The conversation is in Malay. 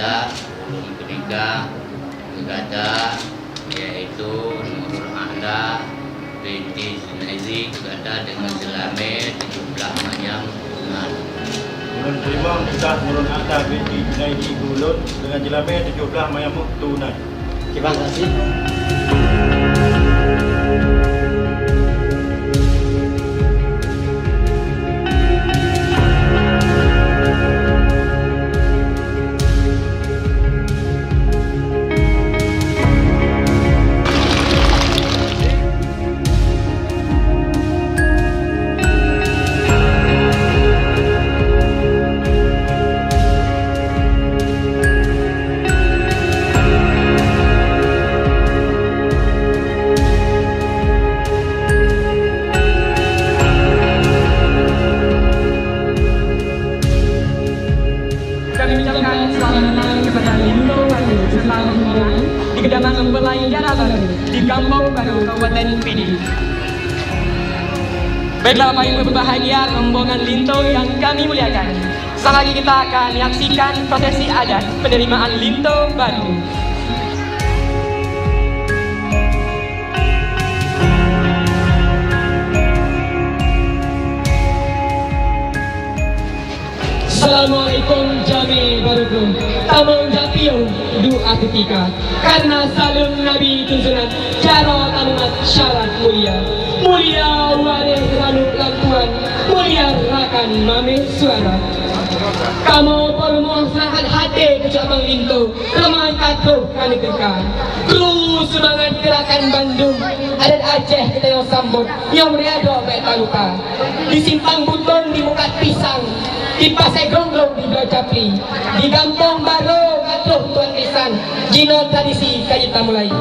ada belum menikah ada yaitu Nurul Ahla binti Zunaidi ada dengan Selamet 17 mayang tunai. Ulun terima nikah Nurul Ahla binti Zunaidi ulun dengan Selamet 17 mayang tunai. Terima kasih. Kami ucapkan selamat datang kepada Lindo Baru serta rombongan di kedatangan mempelai Yara Baru di Kampung Baru, Kabupaten Pidi. Baiklah Bapak Ibu berbahagia, rombongan Lindo yang kami muliakan. Sesaat lagi kita akan menyaksikan prosesi adat penerimaan Lindo Baru. Assalamualaikum jami barukum tamang japio doa ketika karena salam Nabi tujuan cara tamat syarat mulia mulia waris ranuk lantuan mulia rakan mame suara kamu permohon serahat hati kecabang lintu ramai katuh kani kekal kru semangat gerakan Bandung adat Aceh kita yang sambut yang meriado baik taluka di simpang buton di muka pisang di Pasai Gonggong di Bacapli di Kampung Baru katuh Tuan Pisan jino tradisi kaji mulai.